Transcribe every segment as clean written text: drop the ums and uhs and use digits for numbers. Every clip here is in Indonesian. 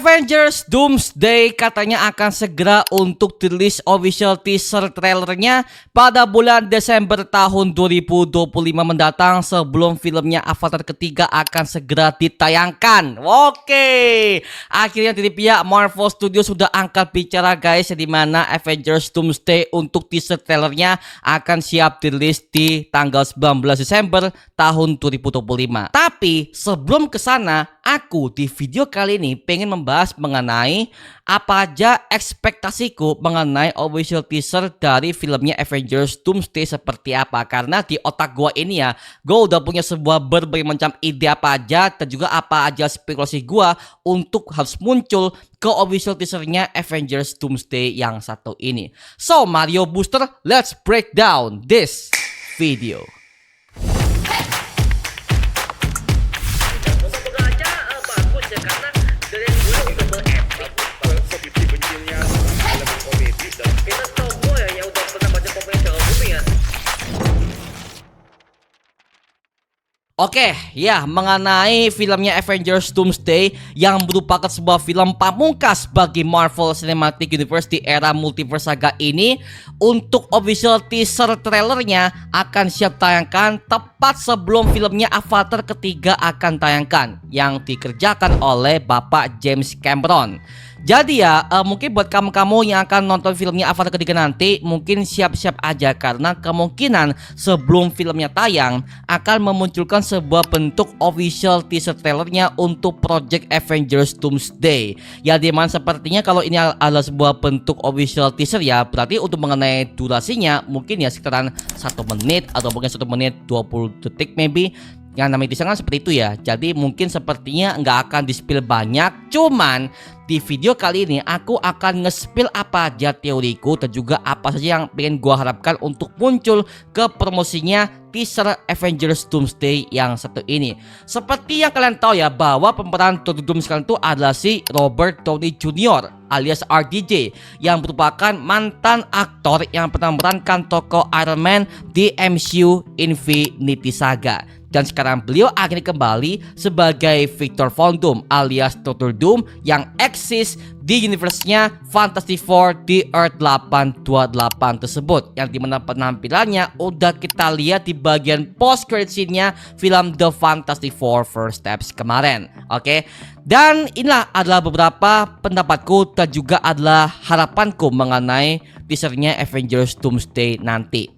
Avengers Doomsday katanya akan segera untuk rilis official teaser trailernya pada bulan Desember tahun 2025 mendatang sebelum filmnya Avatar ketiga akan segera ditayangkan. Oke, akhirnya dari pihak Marvel Studios sudah angkat bicara guys, di mana Avengers Doomsday untuk teaser trailernya akan siap dirilis di tanggal 19 Desember tahun 2025. Tapi sebelum ke sana, aku di video kali ini pengen membahas mengenai apa aja ekspektasiku mengenai official teaser dari filmnya Avengers Doomsday seperti apa. Karena di otak gua ini ya, gua udah punya sebuah berbagai macam ide apa aja dan juga apa aja spekulasi gua untuk harus muncul ke official teasernya Avengers Doomsday yang satu ini. So Mario Booster, let's break down this video. Oke, ya mengenai filmnya Avengers Doomsday yang merupakan sebuah film pamungkas bagi Marvel Cinematic Universe di era multiverse saga ini, untuk official teaser trailernya akan siap tayangkan tepat sebelum filmnya Avatar ketiga akan tayangkan yang dikerjakan oleh Bapak James Cameron. Jadi ya, mungkin buat kamu-kamu yang akan nonton filmnya Avatar ketiga nanti, mungkin siap-siap aja karena kemungkinan sebelum filmnya tayang akan memunculkan sebuah bentuk official teaser trailernya untuk Project Avengers Doomsday. Ya dimana sepertinya kalau ini adalah sebuah bentuk official teaser ya, berarti untuk mengenai durasinya mungkin ya sekitaran 1 menit atau mungkin 1 menit 20 detik maybe. Yang namanya teaser kan seperti itu ya. Jadi mungkin sepertinya nggak akan di-spill banyak. Cuman di video kali ini aku akan nge-spill apa aja teoriku dan juga apa saja yang pengen gua harapkan untuk muncul ke promosinya teaser Avengers Doomsday yang satu ini. Seperti yang kalian tahu ya, bahwa pemeran Doctor Doom sekarang itu adalah si Robert Downey Jr. alias RDJ yang merupakan mantan aktor yang pernah memerankan tokoh Iron Man di MCU Infinity Saga. Dan sekarang beliau akhirnya kembali sebagai Victor Von Doom alias Dr. Doom yang eksis di universe-nya Fantastic Four di Earth 828 tersebut, yang dimana penampilannya udah kita lihat di bagian post credit scene-nya film The Fantastic Four First Steps kemarin. Oke, dan inilah adalah beberapa pendapatku dan juga adalah harapanku mengenai teasernya Avengers Doomsday nanti.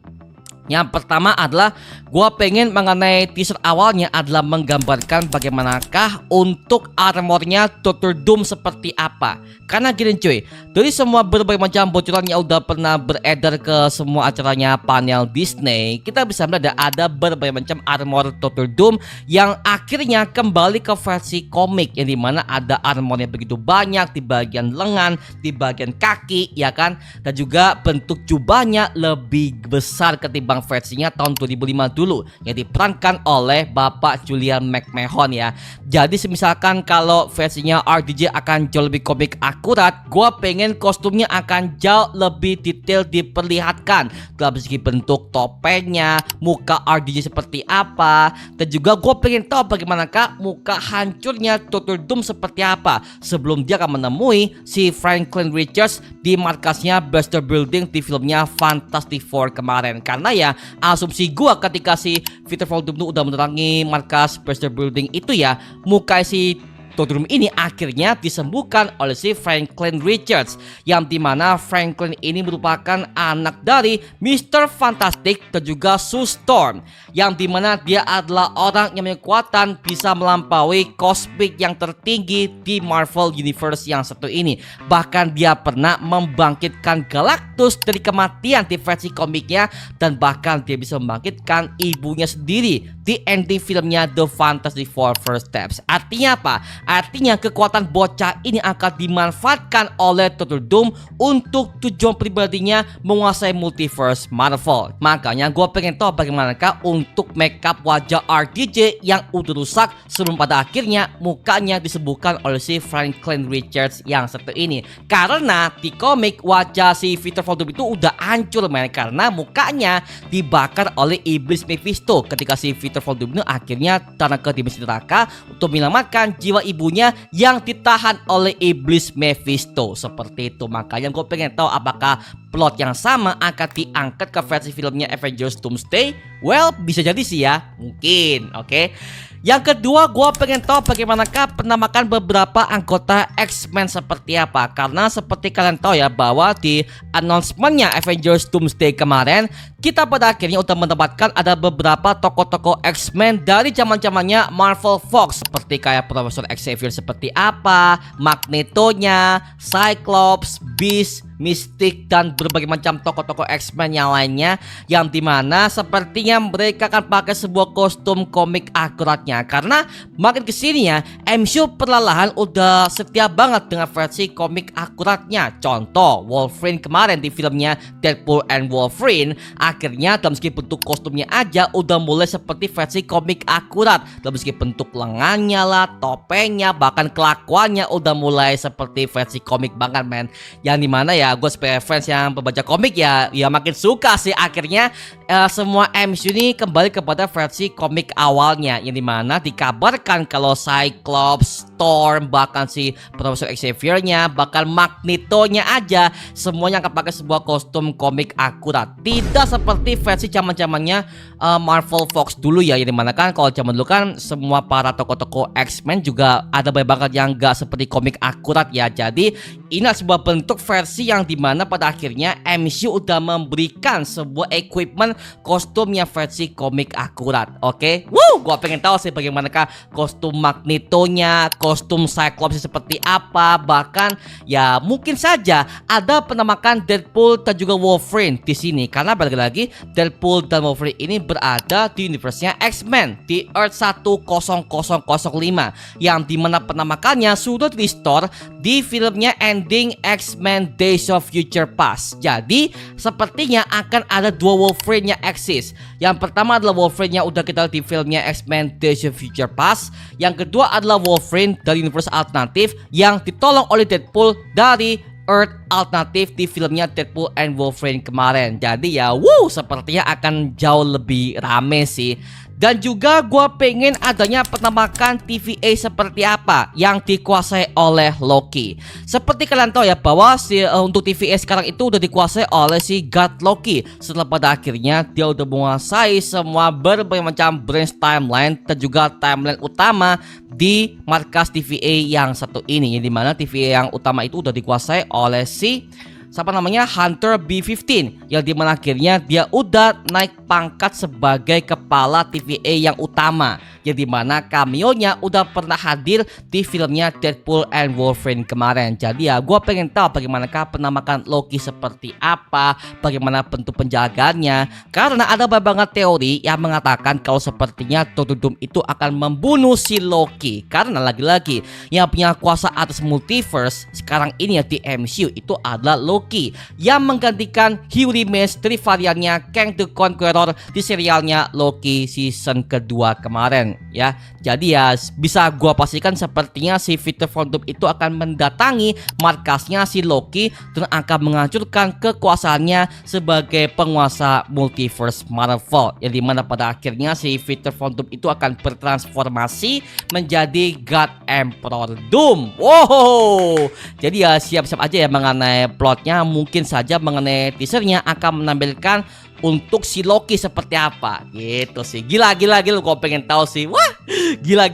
Yang pertama adalah gua pengen mengenai teaser awalnya adalah menggambarkan bagaimanakah untuk armornya Dr. Doom seperti apa. Karena gini cuy, dari semua berbagai macam bocoran yang udah pernah beredar ke semua acaranya panel Disney, kita bisa melihat ada berbagai macam armor Dr. Doom yang akhirnya kembali ke versi komik, yang dimana ada armornya begitu banyak di bagian lengan, di bagian kaki ya kan, dan juga bentuk jubahnya lebih besar ketimbang versinya tahun 2005 dulu yang diperankan oleh Bapak Julian McMahon ya. Jadi misalkan kalau versinya RDJ akan jauh lebih komik akurat, gua pengen kostumnya akan jauh lebih detail diperlihatkan dalam segi bentuk topengnya, muka RDJ seperti apa, dan juga gua pengen tahu bagaimanakah muka hancurnya Dr. Doom seperti apa sebelum dia akan menemui si Franklin Richards di markasnya Baxter Building di filmnya Fantastic Four kemarin. Karena ya asumsi gua ketika si Victor Von Doom udah menerangi markas Baxter Building itu ya, muka si Dr. Doom ini akhirnya disembuhkan oleh si Franklin Richards, yang dimana Franklin ini merupakan anak dari Mr. Fantastic dan juga Sue Storm, yang dimana dia adalah orang yang memiliki kekuatan bisa melampaui cosmic yang tertinggi di Marvel Universe yang satu ini. Bahkan dia pernah membangkitkan Galactus dari kematian di versi komiknya, dan bahkan dia bisa membangkitkan ibunya sendiri di ending filmnya The Fantastic Four First Steps. Artinya apa? Artinya kekuatan bocah ini akan dimanfaatkan oleh Dr. Doom untuk tujuan pribadinya menguasai multiverse Marvel. Makanya gue pengen tahu bagaimanakah untuk makeup wajah RDJ yang udah rusak sebelum pada akhirnya mukanya disembuhkan oleh si Franklin Richards yang satu ini. Karena di komik wajah si Victor Von Doom itu udah hancur men, karena mukanya dibakar oleh iblis Mephisto ketika si Victor Victor Von Doom akhirnya turun ke dimensi neraka untuk menyelamatkan jiwa ibunya yang ditahan oleh iblis Mephisto. Seperti itu, makanya gue pengen tahu apakah plot yang sama akan diangkat ke versi filmnya Avengers Doomsday. Well, bisa jadi sih ya, mungkin. Oke. Yang kedua, gue pengen tahu bagaimanakah penamakan beberapa anggota X-Men seperti apa. Karena seperti kalian tahu ya, bahwa di announcementnya Avengers Doomsday kemarin, kita pada akhirnya udah mendapatkan ada beberapa tokoh-tokoh X-Men dari zaman-zamannya Marvel Fox. Seperti kayak Profesor Xavier seperti apa, Magneto-nya, Cyclops, Beast, Mystic, dan berbagai macam tokoh-tokoh X-Men yang lainnya, yang dimana sepertinya mereka akan pakai sebuah kostum komik akuratnya. Karena makin kesini ya, MCU perlahan udah setia banget dengan versi komik akuratnya. Contoh Wolverine kemarin di filmnya Deadpool and Wolverine, akhirnya dalam segi bentuk kostumnya aja udah mulai seperti versi komik akurat. Dalam segi bentuk lengannya lah, topengnya, bahkan kelakuannya udah mulai seperti versi komik banget, men. Yang dimana ya, gue sebagai fans yang pembaca komik ya makin suka sih akhirnya semua MCU ini kembali kepada versi komik awalnya, yang dimana dikabarkan kalau Cyclops, Storm, bahkan si Profesor Xavier-nya, bahkan Magneto-nya aja semuanya akan pakai sebuah kostum komik akurat. Tidak seperti versi zaman-zamannya Marvel Fox dulu ya, yang dimana kan kalau zaman dulu kan semua para tokoh-tokoh X-Men juga ada banyak banget yang gak seperti komik akurat ya. Jadi ini adalah sebuah bentuk versi yang dimana pada akhirnya MCU udah memberikan sebuah equipment kostumnya versi komik akurat. Oke, gua pengen tahu sih bagaimanakah kostum Magneto-nya, kostum Cyclops seperti apa. Bahkan ya mungkin saja ada penamakan Deadpool dan juga Wolverine di sini, karena balik lagi Deadpool dan Wolverine ini berada di universe-nya X-Men di Earth 10005, yang dimana penamakannya sudah di restore di filmnya Ending X-Men Days of Future Past. Jadi sepertinya akan ada dua Wolverine yang eksis. Yang pertama adalah Wolverine yang udah kita lihat di filmnya X-Men Days of Future Past. Yang kedua adalah Wolverine dari universe alternatif yang ditolong oleh Deadpool dari Earth alternatif di filmnya Deadpool and Wolverine kemarin. Jadi ya sepertinya akan jauh lebih rame sih. Dan juga gue pengen adanya penamakan TVA seperti apa yang dikuasai oleh Loki. Seperti kalian tahu ya bahwa untuk TVA sekarang itu udah dikuasai oleh si God Loki. Setelah pada akhirnya dia udah menguasai semua berbagai macam branch timeline dan juga timeline utama di markas TVA yang satu ini. Yang dimana TVA yang utama itu udah dikuasai oleh si Hunter B15, yang dimana akhirnya dia udah naik pangkat sebagai kepala TVA yang utama, yang dimana cameo-nya udah pernah hadir di filmnya Deadpool and Wolverine kemarin. Jadi ya gue pengen tahu bagaimanakah penamakan Loki seperti apa, bagaimana bentuk penjagaannya, karena ada banyak teori yang mengatakan kalau sepertinya Doctor Doom itu akan membunuh si Loki, karena lagi-lagi yang punya kuasa atas multiverse sekarang ini ya di MCU itu adalah Loki, yang menggantikan Hugh Remains dari variannya Kang the Conqueror di serialnya Loki season kedua kemarin ya. Jadi ya bisa gua pastikan sepertinya si Victor Von Doom itu akan mendatangi markasnya si Loki dan akan menghancurkan kekuasaannya sebagai penguasa multiverse Marvel, yang dimana pada akhirnya si Victor Von Doom itu akan bertransformasi menjadi God Emperor Doom. Wow, jadi ya siap-siap aja ya mengenai plotnya. Mungkin saja mengenai teasernya akan menampilkan untuk si Loki seperti apa gitu sih. Gila gue pengen tahu sih. Wah, gila.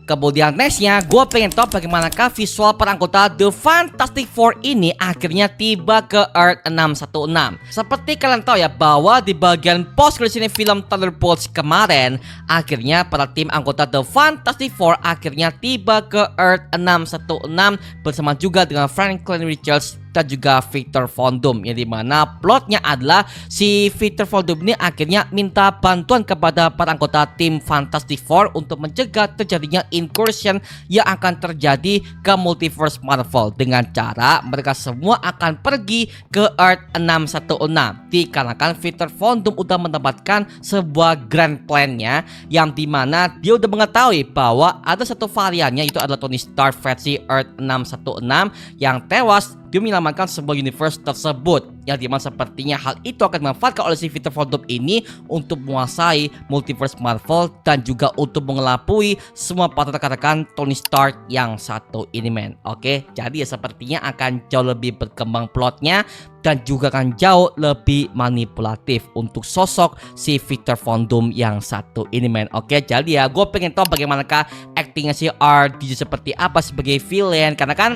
Kemudian nextnya gue pengen tahu bagaimanakah visual para anggota The Fantastic Four ini akhirnya tiba ke Earth 616. Seperti kalian tahu ya bahwa di bagian post credit film Thunderbolts kemarin, akhirnya para tim anggota The Fantastic Four akhirnya tiba ke Earth 616 bersama juga dengan Franklin Richards dan juga Victor Von Doom, yang dimana plotnya adalah si Victor Von Doom ini akhirnya minta bantuan kepada para anggota tim Fantastic Four untuk mencegah terjadinya incursion yang akan terjadi ke multiverse Marvel dengan cara mereka semua akan pergi ke Earth 616, dikarenakan Victor Von Doom udah mendapatkan sebuah grand plan-nya, yang dimana dia udah mengetahui bahwa ada satu variannya itu adalah Tony Stark versi Earth 616 yang tewas demi menyelamatkan sebuah universe tersebut. Yang dimana sepertinya hal itu akan dimanfaatkan oleh si Victor Von Doom ini untuk menguasai multiverse Marvel dan juga untuk mengelabui semua partner rekan Tony Stark yang satu ini men. Oke, jadi ya sepertinya akan jauh lebih berkembang plotnya dan juga akan jauh lebih manipulatif untuk sosok si Victor Von Doom yang satu ini men. Oke, jadi ya gue pengen tahu bagaimanakah actingnya si RDJ seperti apa sebagai villain, karena kan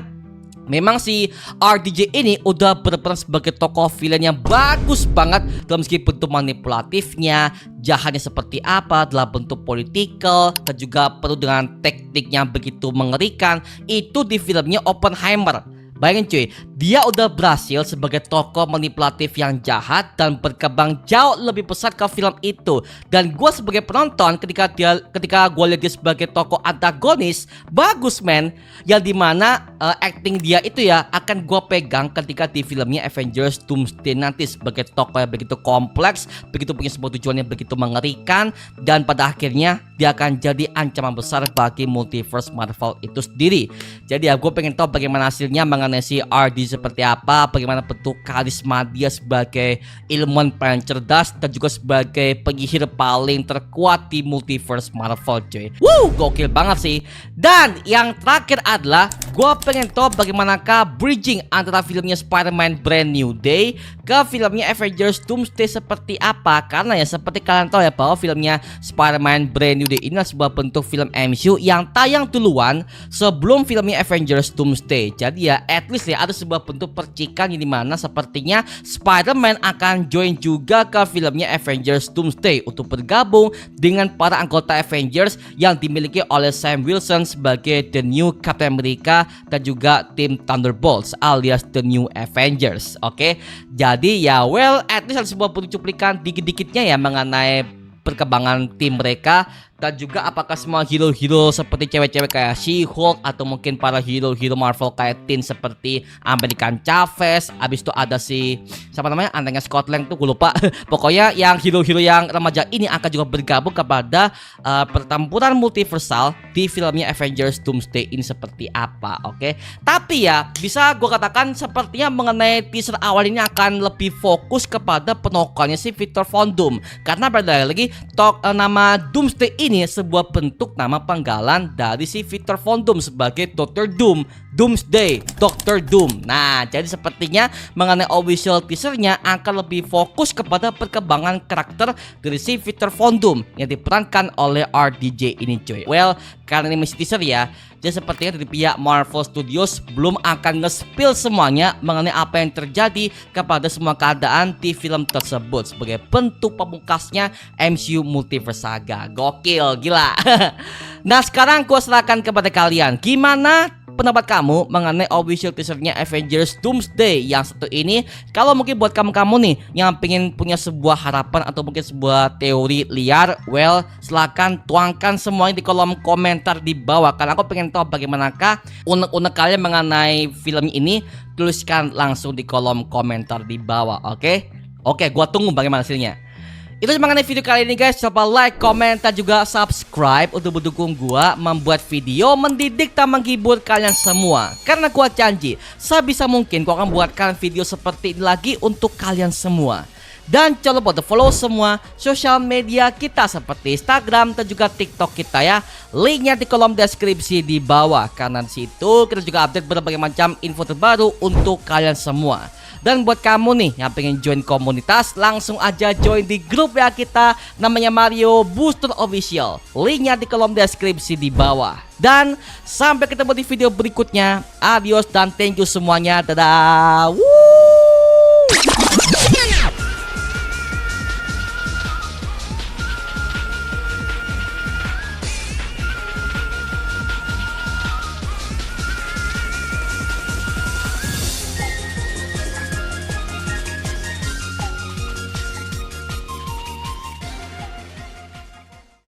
memang si RDJ ini udah berperan sebagai tokoh villain yang bagus banget dalam segi bentuk manipulatifnya, jahatnya seperti apa dalam bentuk politikal, dan juga penuh dengan teknik yang begitu mengerikan. Itu di filmnya Oppenheimer. Bayangin cuy, dia udah berhasil sebagai tokoh manipulatif yang jahat dan berkembang jauh lebih besar ke film itu. Dan gue sebagai penonton ketika gue lihat dia sebagai tokoh antagonis, bagus men. Yang dimana acting dia itu ya akan gue pegang ketika di filmnya Avengers Doomsday nanti sebagai tokoh yang begitu kompleks, begitu punya sebuah tujuan yang begitu mengerikan, dan pada akhirnya dia akan jadi ancaman besar bagi multiverse Marvel itu sendiri. Jadi ya gue pengen tahu bagaimana hasilnya mengenai si RD seperti apa, bagaimana bentuk karisma dia sebagai ilmuwan paling cerdas dan juga sebagai penyihir paling terkuat di multiverse Marvel cuy. Gokil banget sih. Dan yang terakhir adalah gue pengen tahu bagaimanakah bridging antara filmnya Spider-Man Brand New Day ke filmnya Avengers Doomsday seperti apa. Karena ya seperti kalian tahu ya bahwa filmnya Spider-Man Brand New Day ini adalah sebuah bentuk film MCU yang tayang duluan sebelum filmnya Avengers Doomsday. Jadi ya at least ya ada sebuah bentuk percikan yang dimana sepertinya Spider-Man akan join juga ke filmnya Avengers Doomsday untuk bergabung dengan para anggota Avengers yang dimiliki oleh Sam Wilson sebagai The New Captain America dan juga tim Thunderbolts alias The New Avengers. Oke, jadi ya well at least ada sebuah bentuk cuplikan dikit-dikitnya ya mengenai perkembangan tim mereka. Dan juga apakah semua hero-hero seperti cewek-cewek kayak She-Hulk atau mungkin para hero-hero Marvel kayak teen seperti American Chavez. Abis itu ada si siapa namanya, antengnya Scotland tuh gue lupa. Pokoknya yang hero-hero yang remaja ini akan juga bergabung kepada pertempuran multiversal di filmnya Avengers Doomsday ini seperti apa. Oke, tapi ya bisa gue katakan sepertinya mengenai teaser awal ini akan lebih fokus kepada penokohannya si Victor Von Doom. Karena pada lagi nama Doomsday ini sebuah bentuk nama panggalan dari si Victor Von Doom sebagai Dr. Doom, Doomsday, Dr. Doom. Nah, jadi sepertinya mengenai official teasernya akan lebih fokus kepada perkembangan karakter dari si Victor Von Doom yang diperankan oleh RDJ ini cuy. Well, karena ini masih teaser ya, jadi sepertinya dari pihak Marvel Studios belum akan nge-spill semuanya mengenai apa yang terjadi kepada semua keadaan di film tersebut sebagai bentuk pemungkasnya MCU Multiverse Saga. Gokil, gila. Nah, sekarang gue serahkan kepada kalian. Gimana pendapat kamu mengenai official teasernya Avengers Doomsday yang satu ini? Kalau mungkin buat kamu-kamu nih yang pengen punya sebuah harapan atau mungkin sebuah teori liar, well, silahkan tuangkan semuanya di kolom komentar di bawah. Karena aku pengen tahu bagaimanakah unek-unek kalian mengenai film ini. Tuliskan langsung di kolom komentar di bawah. Oke, gua tunggu bagaimana hasilnya. Itu mengenai video kali ini guys. Coba like, komen, dan juga subscribe untuk mendukung gua membuat video mendidik dan menghibur kalian semua. Karena gua janji sebisa mungkin gua akan buatkan video seperti ini lagi untuk kalian semua. Dan jangan lupa untuk follow semua sosial media kita seperti Instagram dan juga TikTok kita ya. Linknya di kolom deskripsi di bawah. Karena di situ kita juga update berbagai macam info terbaru untuk kalian semua. Dan buat kamu nih yang pengen join komunitas, langsung aja join di grup ya kita, namanya Mario Booster Official. Linknya di kolom deskripsi di bawah. Dan sampai ketemu di video berikutnya. Adios dan thank you semuanya. Dadah. Woo!